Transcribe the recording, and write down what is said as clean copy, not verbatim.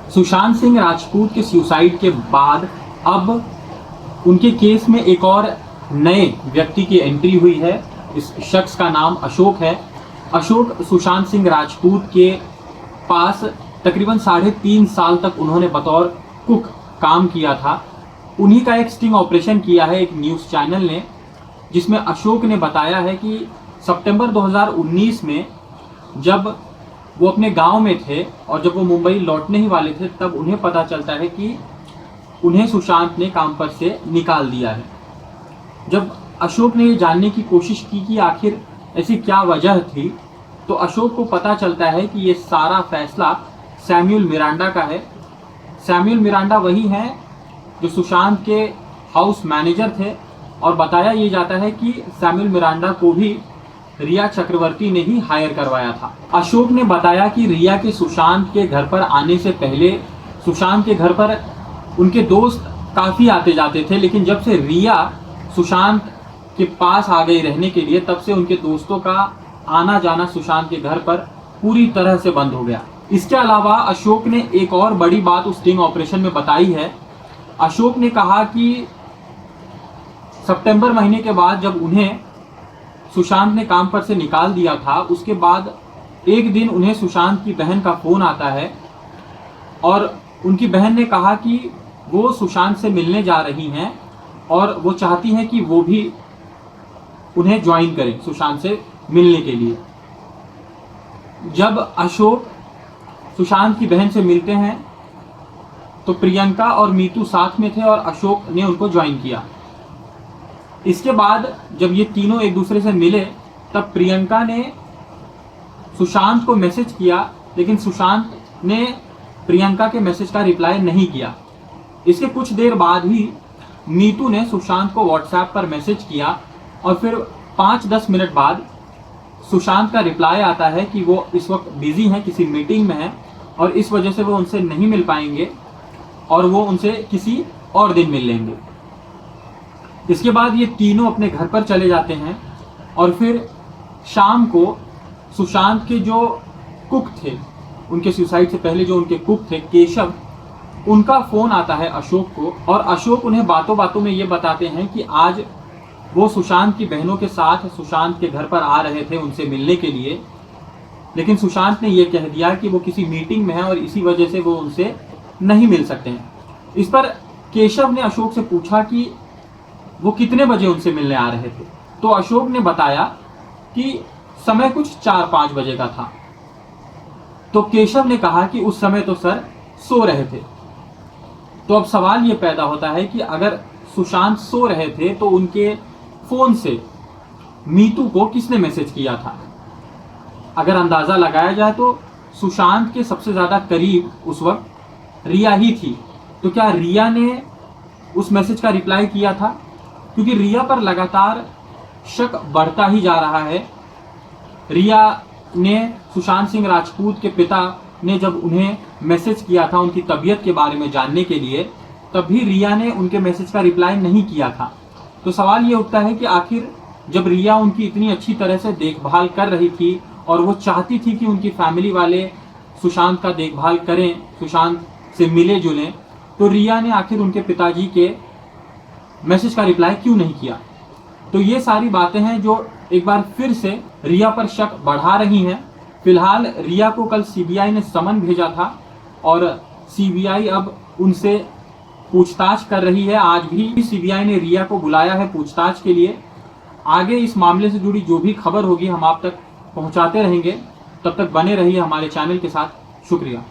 सुशांत सिंह राजपूत के सुसाइड के बाद अब उनके केस में एक और नए व्यक्ति की एंट्री हुई है। इस शख्स का नाम अशोक है। अशोक सुशांत सिंह राजपूत के पास तकरीबन 3.5 साल तक उन्होंने बतौर कुक काम किया था। उन्हीं का एक स्टिंग ऑपरेशन किया है एक न्यूज़ चैनल ने, जिसमें अशोक ने बताया है कि सितंबर 2019 में जब वो अपने गांव में थे और जब वो मुंबई लौटने ही वाले थे, तब उन्हें पता चलता है कि उन्हें सुशांत ने काम पर से निकाल दिया है। जब अशोक ने ये जानने की कोशिश की कि आखिर ऐसी क्या वजह थी, तो अशोक को पता चलता है कि ये सारा फैसला सैमुअल मिरांडा का है। सैमुअल मिरांडा वही हैं जो सुशांत के हाउस मैनेजर थे, और बताया ये जाता है कि सैमुअल मिरांडा को भी रिया चक्रवर्ती ने ही हायर करवाया था। अशोक ने बताया कि रिया के सुशांत के घर पर आने से पहले सुशांत के घर पर उनके दोस्त काफ़ी आते जाते थे, लेकिन जब से रिया सुशांत के पास आ गई रहने के लिए, तब से उनके दोस्तों का आना जाना सुशांत के घर पर पूरी तरह से बंद हो गया। इसके अलावा अशोक ने एक और बड़ी बात उस स्टिंग ऑपरेशन में बताई है। अशोक ने कहा कि सितंबर महीने के बाद जब उन्हें सुशांत ने काम पर से निकाल दिया था, उसके बाद एक दिन उन्हें सुशांत की बहन का फ़ोन आता है और उनकी बहन ने कहा कि वो सुशांत से मिलने जा रही हैं और वो चाहती हैं कि वो भी उन्हें ज्वाइन करें सुशांत से मिलने के लिए। जब अशोक सुशांत की बहन से मिलते हैं तो प्रियंका और मीतू साथ में थे और अशोक ने उनको ज्वाइन किया। इसके बाद जब ये तीनों एक दूसरे से मिले, तब प्रियंका ने सुशांत को मैसेज किया, लेकिन सुशांत ने प्रियंका के मैसेज का रिप्लाई नहीं किया। इसके कुछ देर बाद ही मीतू ने सुशांत को व्हाट्सएप पर मैसेज किया और फिर 5-10 मिनट बाद सुशांत का रिप्लाई आता है कि वो इस वक्त बिजी हैं, किसी मीटिंग में हैं और इस वजह से वो उनसे नहीं मिल पाएंगे और वो उनसे किसी और दिन मिल लेंगे। इसके बाद ये तीनों अपने घर पर चले जाते हैं और फिर शाम को सुशांत के जो कुक थे, उनके सुसाइड से पहले जो उनके कुक थे केशव, उनका फ़ोन आता है अशोक को और अशोक उन्हें बातों बातों में ये बताते हैं कि आज वो सुशांत की बहनों के साथ सुशांत के घर पर आ रहे थे उनसे मिलने के लिए, लेकिन सुशांत ने ये कह दिया कि वो किसी मीटिंग में है और इसी वजह से वो उनसे नहीं मिल सकते हैं। इस पर केशव ने अशोक से पूछा कि वो कितने बजे उनसे मिलने आ रहे थे, तो अशोक ने बताया कि समय कुछ 4-5 बजे का था। तो केशव ने कहा कि उस समय तो सर सो रहे थे। तो अब सवाल ये पैदा होता है कि अगर सुशांत सो रहे थे तो उनके फ़ोन से मीतू को किसने मैसेज किया था? अगर अंदाज़ा लगाया जाए तो सुशांत के सबसे ज़्यादा करीब उस वक्त रिया ही थी। तो क्या रिया ने उस मैसेज का रिप्लाई किया था? क्योंकि रिया पर लगातार शक बढ़ता ही जा रहा है। रिया ने सुशांत सिंह राजपूत के पिता ने जब उन्हें मैसेज किया था उनकी तबीयत के बारे में जानने के लिए, तब भी रिया ने उनके मैसेज का रिप्लाई नहीं किया था। तो सवाल ये उठता है कि आखिर जब रिया उनकी इतनी अच्छी तरह से देखभाल कर रही थी और वो चाहती थी कि उनकी फैमिली वाले सुशांत का देखभाल करें, सुशांत से मिले जुलें, तो रिया ने आखिर उनके पिताजी के मैसेज का रिप्लाई क्यों नहीं किया? तो ये सारी बातें हैं जो एक बार फिर से रिया पर शक बढ़ा रही हैं। फिलहाल रिया को कल सीबीआई ने समन भेजा था और सीबीआई अब उनसे पूछताछ कर रही है। आज भी सीबीआई ने रिया को बुलाया है पूछताछ के लिए। आगे इस मामले से जुड़ी जो भी खबर होगी हम आप तक पहुंचाते रहेंगे। तब तक बने रहिए हमारे चैनल के साथ। शुक्रिया।